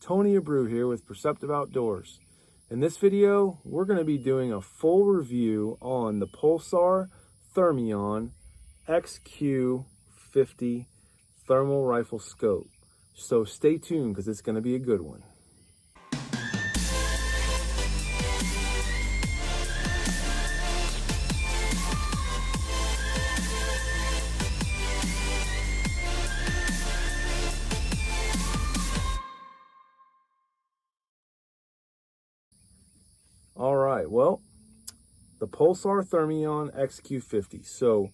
Tony Abreu here with Perceptive Outdoors. In this video, we're going to be doing a full review on the Pulsar Thermion XQ50 thermal rifle scope. So stay tuned because it's going to be a good one. All right, well, the Pulsar Thermion XQ50. So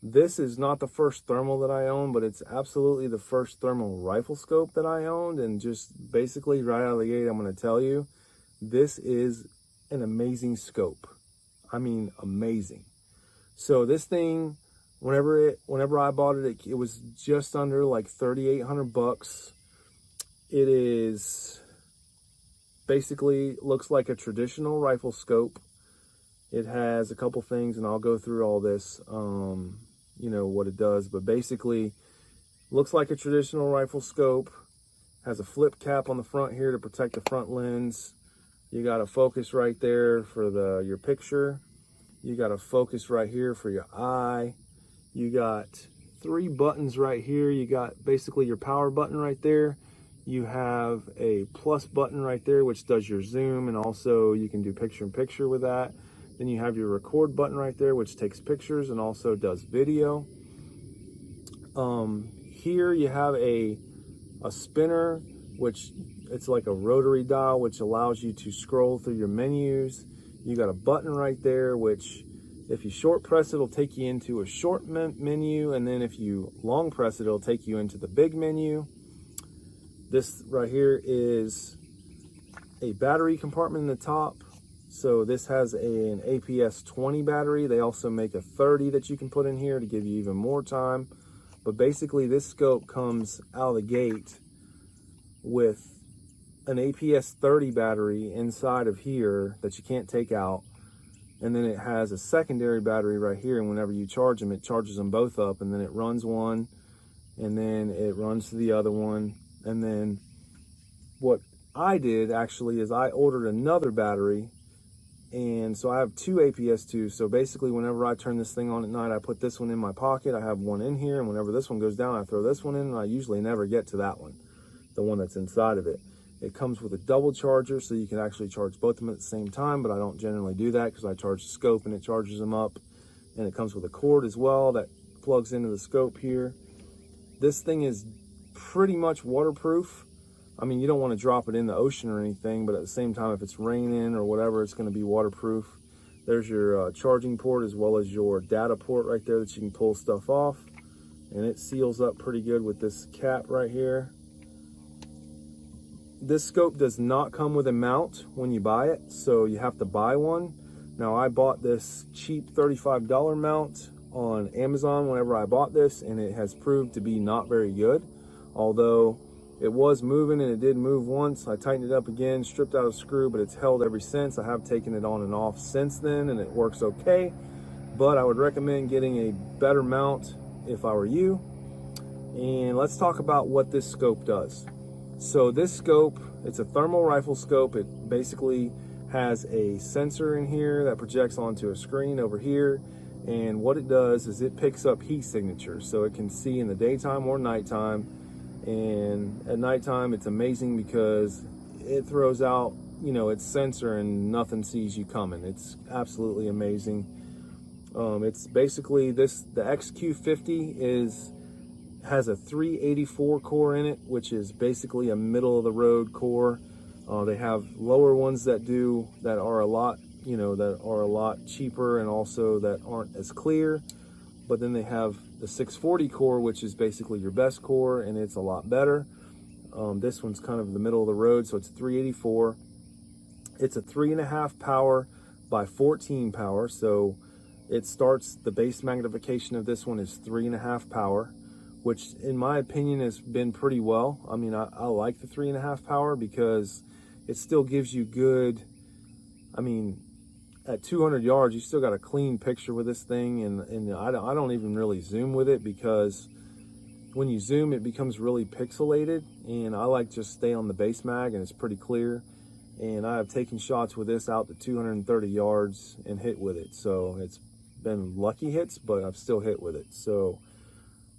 this is not the first thermal that I own, but it's absolutely the first thermal rifle scope that I owned. And just basically right out of the gate, I'm going to tell you, this is an amazing scope. I mean, amazing. So this thing, whenever I bought it, it was just under like 3,800 bucks. It is basically looks like a traditional rifle scope. It has a couple things, and I'll go through all this, you know, what it does, but basically looks like a traditional rifle scope. Has a flip cap on the front here to protect the front lens. You got a focus right there for your picture. You got a focus right here for your eye. You got 3 buttons right here. You got basically your power button right there. You have a plus button right there, which does your zoom, and also you can do picture-in-picture with that. Then you have your record button right there, which takes pictures and also does video. Here you have a spinner, which it's like a rotary dial, which allows you to scroll through your menus. You got a button right there, which if you short press, it'll take you into a short menu, and then if you long press it, it'll take you into the big menu. This right here is a battery compartment in the top. So this has an APS 20 battery. They also make a 30 that you can put in here to give you even more time. But basically this scope comes out of the gate with an APS 30 battery inside of here that you can't take out. And then it has a secondary battery right here. And whenever you charge them, it charges them both up. And then it runs one, and then it runs to the other one. And then what I did actually is I ordered another battery, and so I have 2 APS2s. So basically whenever I turn this thing on at night, I put this one in my pocket. I have one in here, and whenever this one goes down, I throw this one in, and I usually never get to that one, the one that's inside of it. It comes with a double charger, so you can actually charge both of them at the same time, but I don't generally do that because I charge the scope and it charges them up. And it comes with a cord as well that plugs into the scope here. This thing is pretty much waterproof. I mean, you don't want to drop it in the ocean or anything, but at the same time, if it's raining or whatever, it's going to be waterproof. There's your charging port as well as your data port right there that you can pull stuff off, and it seals up pretty good with this cap right here. This scope does not come with a mount when you buy it, so you have to buy one. Now, I bought this cheap $35 mount on Amazon whenever I bought this, and it has proved to be not very good. Although it was moving, and it did move once. I tightened it up again, stripped out a screw, but it's held ever since. I have taken it on and off since then, and it works okay. But I would recommend getting a better mount if I were you. And let's talk about what this scope does. So this scope, it's a thermal rifle scope. It basically has a sensor in here that projects onto a screen over here. And what it does is it picks up heat signatures, so it can see in the daytime or nighttime. And at nighttime, it's amazing because it throws out, you know, its sensor and nothing sees you coming. It's absolutely amazing. It's basically the XQ50 has a 384 core in it, which is basically a middle of the road core. They have lower ones that are a lot, you know, that are a lot cheaper and also that aren't as clear. But then they have the 640 core, which is basically your best core, and it's a lot better. This one's kind of the middle of the road, so it's 384. It's a 3.5 power by 14 power, so it starts, the base magnification of this one is 3.5 power, which in my opinion has been pretty well. I mean, I like the 3.5 power because it still gives you good, I mean, at 200 yards, you still got a clean picture with this thing, and I don't even really zoom with it because when you zoom, it becomes really pixelated, and I like just stay on the base mag, and it's pretty clear. And I have taken shots with this out to 230 yards and hit with it. So it's been lucky hits, but I've still hit with it. So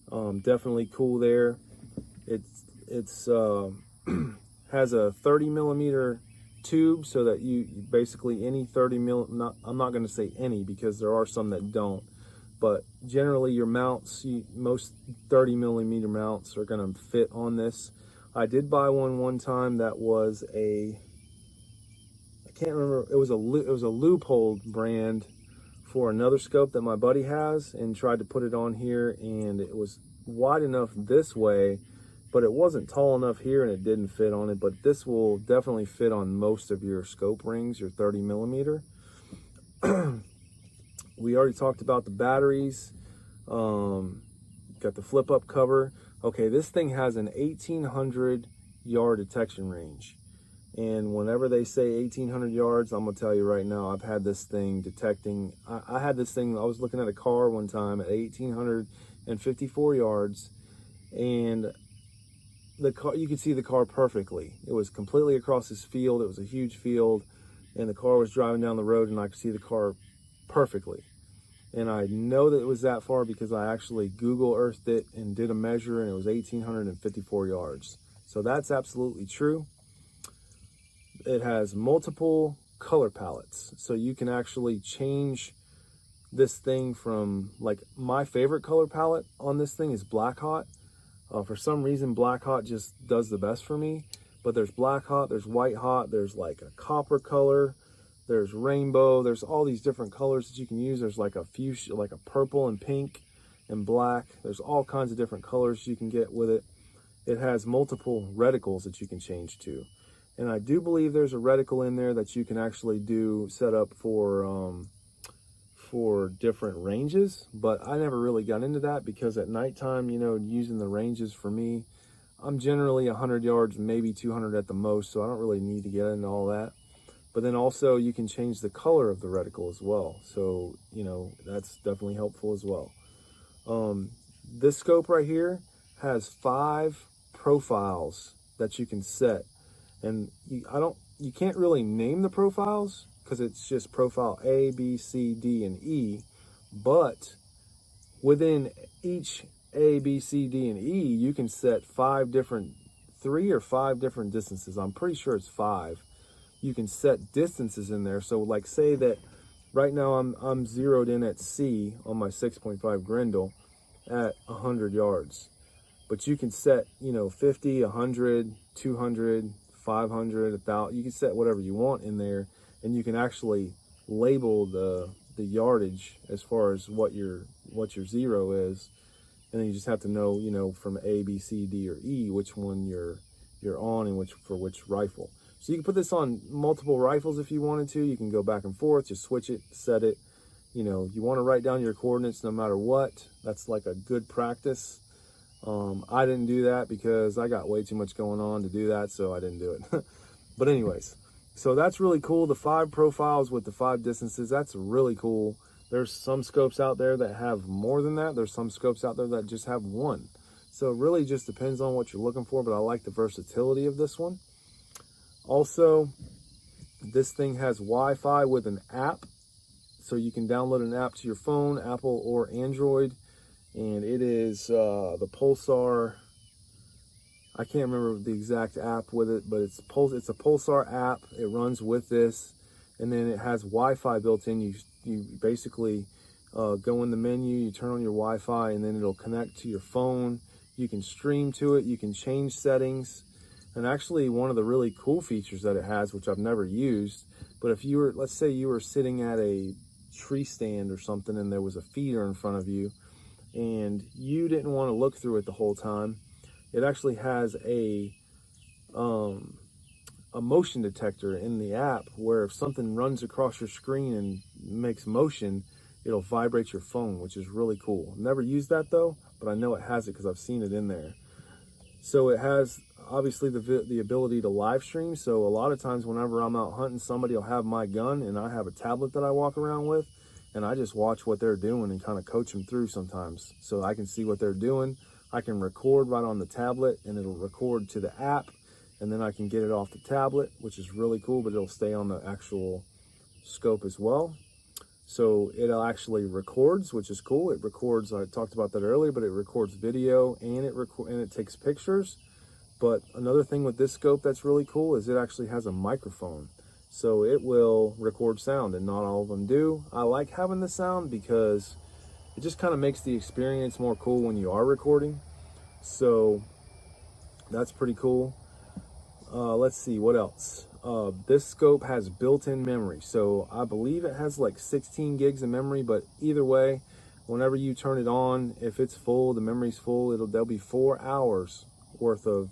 definitely cool there. It's has a 30 millimeter tube, so that you basically any 30 mil, I'm not going to say any because there are some that don't, but generally your mounts, most 30 millimeter mounts are going to fit on this. I did buy one time that was I can't remember, it was a Loophole brand for another scope that my buddy has, and tried to put it on here, and it was wide enough this way, but it wasn't tall enough here, and it didn't fit on it. But this will definitely fit on most of your scope rings, your 30 millimeter. We already talked about the batteries. Got the flip up cover. Okay, this thing has an 1800 yard detection range. And whenever they say 1800 yards, I'm gonna tell you right now, I've had this thing detecting, I had this thing, I was looking at a car one time at 1854 yards, and the car, you could see the car perfectly. It was completely across this field. It was a huge field, and the car was driving down the road, and I could see the car perfectly. And I know that it was that far because I actually Google Earthed it and did a measure, and it was 1854 yards. So that's absolutely true. It has multiple color palettes, so you can actually change this thing from, like, my favorite color palette on this thing is Black Hot. For some reason, Black Hot just does the best for me. But there's Black Hot, there's White Hot, there's like a copper color, there's rainbow, there's all these different colors that you can use. There's like a fuchsia, like a purple and pink and black. There's all kinds of different colors you can get with it. It has multiple reticles that you can change to. And I do believe there's a reticle in there that you can actually set up for different ranges, but I never really got into that because at nighttime, you know, using the ranges for me, I'm generally 100 yards, maybe 200 at the most, so I don't really need to get into all that. But then also you can change the color of the reticle as well. So, you know, that's definitely helpful as well. This scope right here has 5 profiles that you can set. And you can't really name the profiles because it's just profile A, B, C, D, and E. But within each A, B, C, D, and E, you can set 3 or 5 different distances. I'm pretty sure it's 5. You can set distances in there. So like say that right now I'm zeroed in at C on my 6.5 Grendel at 100 yards. But you can set, you know, 50, 100, 200, 500, 1,000. You can set whatever you want in there, and you can actually label the yardage as far as what your zero is, and then you just have to know, you know, from A, B, C, D, or E which one you're on and for which rifle. So you can put this on multiple rifles if you wanted to. You can go back and forth, just switch it, set it. You know, you want to write down your coordinates no matter what. That's like a good practice. I didn't do that because I got way too much going on to do that, so I didn't do it. But anyways, so that's really cool. The 5 profiles with the 5 distances, that's really cool. There's some scopes out there that have more than that. There's some scopes out there that just have 1. So it really just depends on what you're looking for, but I like the versatility of this one. Also, this thing has Wi-Fi with an app. So you can download an app to your phone, Apple or Android. And it is the Pulsar, I can't remember the exact app with it, but it's a Pulsar app. It runs with this, and then it has Wi-Fi built in. You basically go in the menu, you turn on your Wi-Fi, and then it'll connect to your phone. You can stream to it, you can change settings. And actually one of the really cool features that it has, which I've never used, but if you were, let's say you were sitting at a tree stand or something and there was a feeder in front of you, and you didn't want to look through it the whole time, it actually has a motion detector in the app where if something runs across your screen and makes motion, it'll vibrate your phone, which is really cool. Never used that though, but I know it has it because I've seen it in there. So it has obviously the ability to live stream. So a lot of times whenever I'm out hunting, somebody will have my gun and I have a tablet that I walk around with, and I just watch what they're doing and kind of coach them through sometimes so I can see what they're doing. I can record right on the tablet and it'll record to the app, and then I can get it off the tablet, which is really cool, but it'll stay on the actual scope as well. So it actually records, which is cool. It records, I talked about that earlier, but it records video and it takes pictures. But another thing with this scope that's really cool is it actually has a microphone. So it will record sound, and not all of them do. I like having the sound because it just kind of makes the experience more cool when you are recording. So that's pretty cool. Let's see, what else? This scope has built-in memory. So I believe it has like 16 gigs of memory, but either way, whenever you turn it on, if it's full, the memory's full, there'll be 4 hours worth of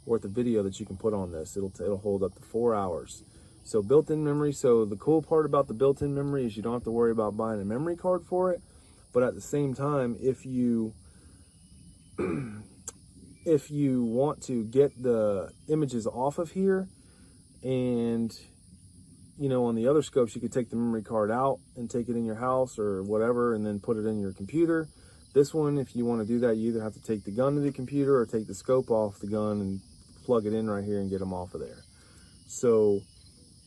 video that you can put on this. It'll hold up to 4 hours. So built-in memory. So the cool part about the built-in memory is you don't have to worry about buying a memory card for it. But at the same time, if you if you want to get the images off of here, and you know, on the other scopes you could take the memory card out and take it in your house or whatever and then put it in your computer. This one, if you want to do that, you either have to take the gun to the computer or take the scope off the gun and plug it in right here and get them off of there. So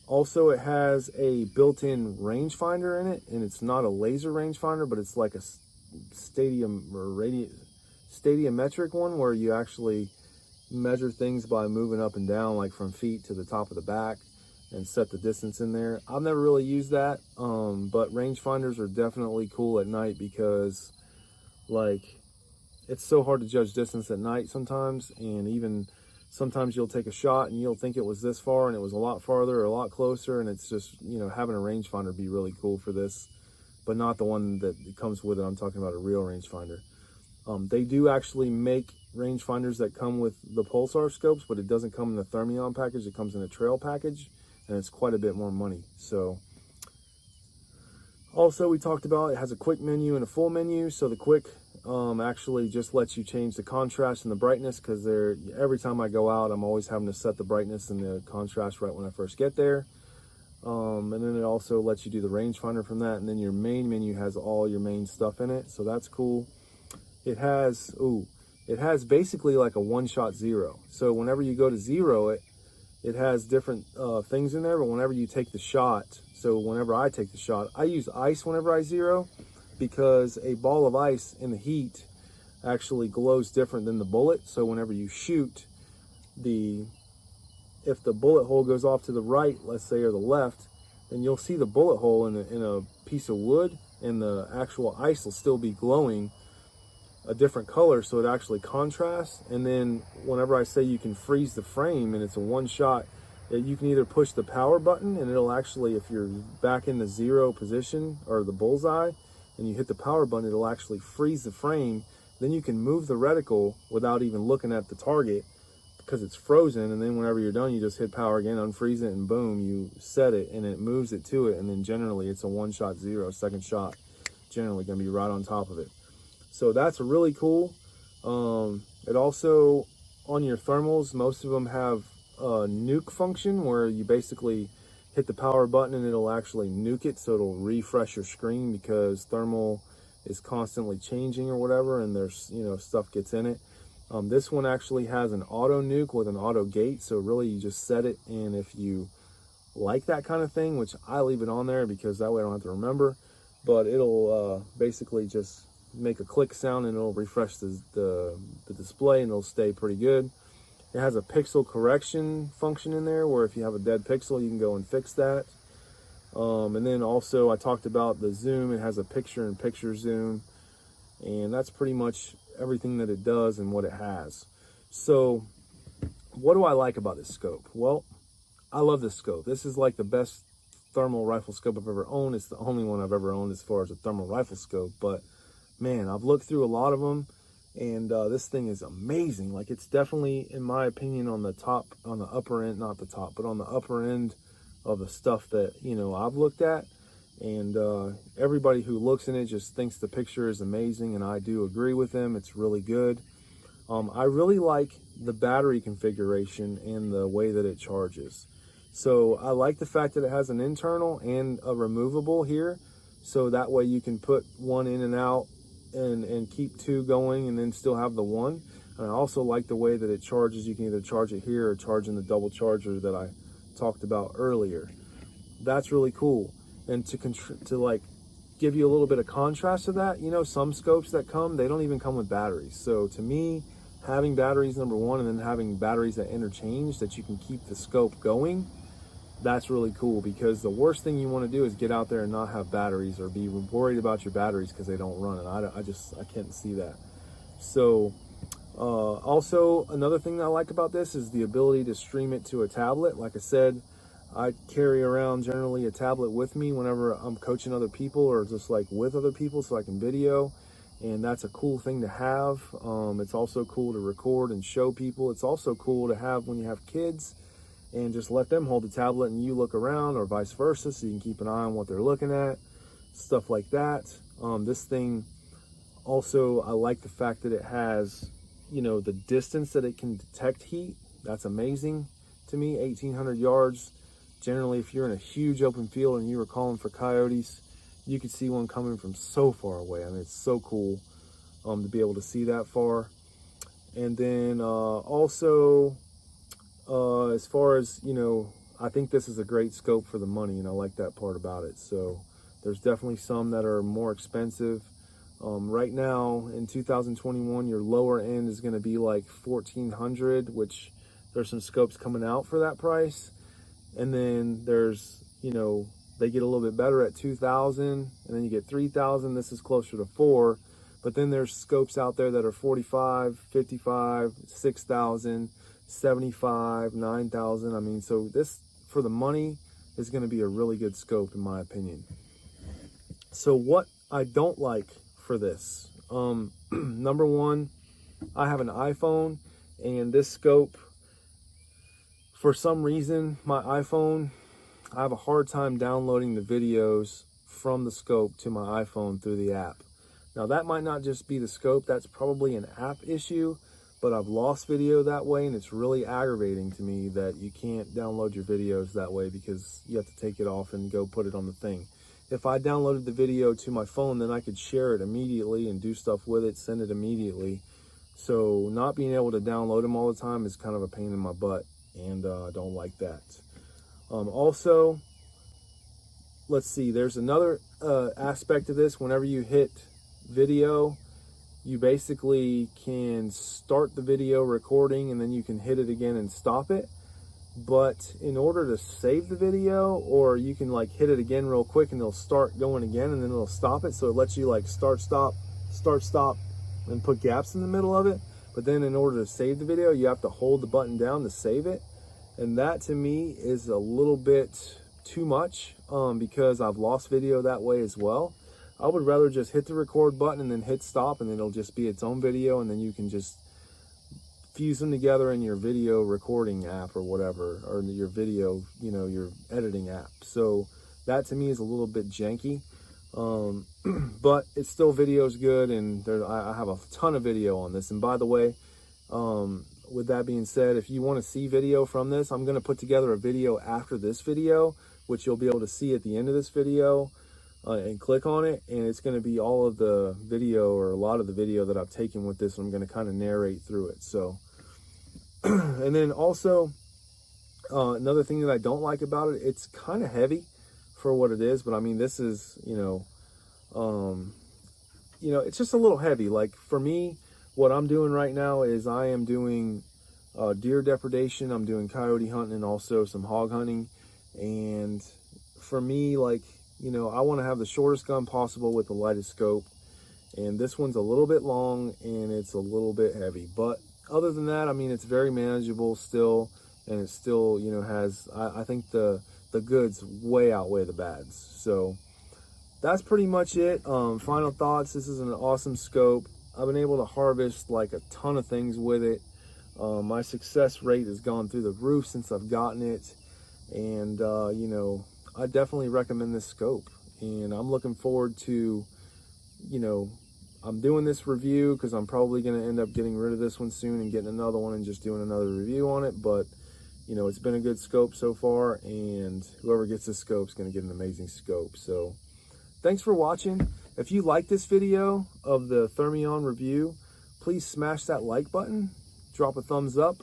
also it has a built-in rangefinder in it, and it's not a laser rangefinder, but it's like a stadiumetric one where you actually measure things by moving up and down, like from feet to the top of the back, and set the distance in there. I've never really used that, but rangefinders are definitely cool at night because, like, it's so hard to judge distance at night sometimes, and even sometimes you'll take a shot and you'll think it was this far and it was a lot farther or a lot closer, and it's just, you know, having a rangefinder be really cool for this, but not the one that comes with it. I'm talking about a real rangefinder. They do actually make rangefinders that come with the Pulsar scopes, but it doesn't come in the Thermion package. It comes in a trail package, and it's quite a bit more money. So also we talked about it has a quick menu and a full menu. So the quick actually just lets you change the contrast and the brightness, because every time I go out I'm always having to set the brightness and the contrast right when I first get there. And then it also lets you do the rangefinder from that, and then your main menu has all your main stuff in it, so that's cool. It has basically like a one-shot zero. So whenever you go to zero it has different things in there, but whenever you take the shot, so whenever I take the shot, I use ice whenever I zero, because a ball of ice in the heat actually glows different than the bullet. So whenever you shoot, if the bullet hole goes off to the right, let's say, or the left, then you'll see the bullet hole in a piece of wood, and the actual ice will still be glowing a different color, so it actually contrasts. And then whenever I say you can freeze the frame and it's a one shot, you can either push the power button and it'll actually, if you're back in the zero position or the bullseye and you hit the power button, it'll actually freeze the frame. Then you can move the reticle without even looking at the target because it's frozen, and then whenever you're done you just hit power again, unfreeze it, and boom, you set it and it moves it to it. And then generally it's a one-shot zero, second shot generally gonna be right on top of it. So that's really cool. It also, on your thermals, most of them have a nuke function where you basically hit the power button and it'll actually nuke it, so it'll refresh your screen because thermal is constantly changing or whatever, and there's, you know, stuff gets in it. This one actually has an auto nuke with an auto gate, so really you just set it, and if you like that kind of thing, which I leave it on there because that way I don't have to remember, but it'll basically just make a click sound and it'll refresh the display, and it'll stay pretty good. It has a pixel correction function in there where if you have a dead pixel you can go and fix that. And then also I talked about the zoom. It has a picture-in-picture zoom, and that's pretty much everything that it does and what it has. So what do I like about this scope? Well, I love this scope. This is like the best thermal rifle scope I've ever owned. It's the only one I've ever owned as far as a thermal rifle scope, but man, I've looked through a lot of them, and this thing is amazing. Like, it's definitely, in my opinion, on the upper end, not the top, but on the upper end of the stuff that, you know, I've looked at. And everybody who looks in it just thinks the picture is amazing, and I do agree with them. It's really good. I really like the battery configuration and the way that it charges. So I like the fact that it has an internal and a removable here, so that way you can put one in and out and keep two going and then still have the one. And I also like the way that it charges. You can either charge it here or charge in the double charger that I talked about earlier. That's really cool. And to like give you a little bit of contrast to that, you know, some scopes that come, they don't even come with batteries. So to me, having batteries, number one, and then having batteries that interchange that you can keep the scope going, that's really cool, because the worst thing you want to do is get out there and not have batteries or be worried about your batteries because they don't run. And I can't see that. So also another thing that I like about this is the ability to stream it to a tablet. Like I said, I carry around generally a tablet with me whenever I'm coaching other people or just like with other people so I can video. And that's a cool thing to have. It's also cool to record and show people. It's also cool to have when you have kids and just let them hold the tablet and you look around, or vice versa, so you can keep an eye on what they're looking at, stuff like that. This thing also, I like the fact that it has, you know, the distance that it can detect heat. That's amazing to me. 1,800 yards. Generally, if you're in a huge open field and you were calling for coyotes, you could see one coming from so far away. I mean, it's so cool to be able to see that far. And then also, as far as, you know, I think this is a great scope for the money, and I like that part about it. So there's definitely some that are more expensive. Right now in 2021, your lower end is going to be like 1,400, which there's some scopes coming out for that price. And then there's, you know, they get a little bit better at 2,000, and then you get 3,000. This is closer to 4. But then there's scopes out there that are 45, 55, 6,000, 75, 9,000. I mean, so this, for the money, is going to be a really good scope in my opinion. So what I don't like for this, number one, I have an iPhone, and this scope, for some reason, my iPhone, I have a hard time downloading the videos from the scope to my iPhone through the app. Now that might not just be the scope, that's probably an app issue, but I've lost video that way, and it's really aggravating to me that you can't download your videos that way because you have to take it off and go put it on the thing. If I downloaded the video to my phone, then I could share it immediately and do stuff with it, send it immediately. So not being able to download them all the time is kind of a pain in my butt, and I don't like that. Also, let's see, there's another aspect of this. Whenever you hit video, you basically can start the video recording and then you can hit it again and stop it. But in order to save the video, or you can like hit it again real quick and it'll start going again and then it'll stop it. So it lets you like start, stop, and put gaps in the middle of it. But then in order to save the video, you have to hold the button down to save it. And that to me is a little bit too much because I've lost video that way as well. I would rather just hit the record button and then hit stop, and then it'll just be its own video, and then you can just fuse them together in your video recording app or whatever, or your video, you know, your editing app. So that to me is a little bit janky, but it's still video's good, and I have a ton of video on this. And by the way, with that being said, if you want to see video from this, I'm going to put together a video after this video, which you'll be able to see at the end of this video. And click on it, and it's going to be all of the video, or a lot of the video that I've taken with this. I'm going to kind of narrate through it. So, and then also another thing that I don't like about it, it's kind of heavy for what it is. But I mean, this is, you know, it's just a little heavy. Like for me, what I'm doing right now is I am doing deer depredation. I'm doing coyote hunting and also some hog hunting. And for me, like, you know, I want to have the shortest gun possible with the lightest scope. And this one's a little bit long and it's a little bit heavy. But other than that, I mean, it's very manageable still. And it still, you know, has, I think the goods way outweigh the bads. So that's pretty much it. Final thoughts. This is an awesome scope. I've been able to harvest like a ton of things with it. My success rate has gone through the roof since I've gotten it. And, you know, I definitely recommend this scope, and I'm looking forward to, you know, I'm doing this review because I'm probably going to end up getting rid of this one soon and getting another one and just doing another review on it. But, you know, it's been a good scope so far, and whoever gets this scope is going to get an amazing scope. So thanks for watching. If you like this video of the Thermion review, please smash that like button, drop a thumbs up.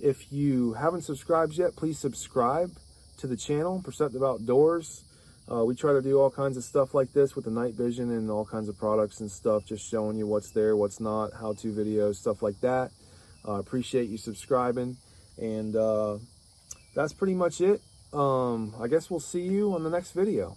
If you haven't subscribed yet, please subscribe to the channel, Perceptive Outdoors. We try to do all kinds of stuff like this with the night vision and all kinds of products and stuff, just showing you what's there, what's not, how-to videos, stuff like that. Appreciate you subscribing, and that's pretty much it. I guess we'll see you on the next video.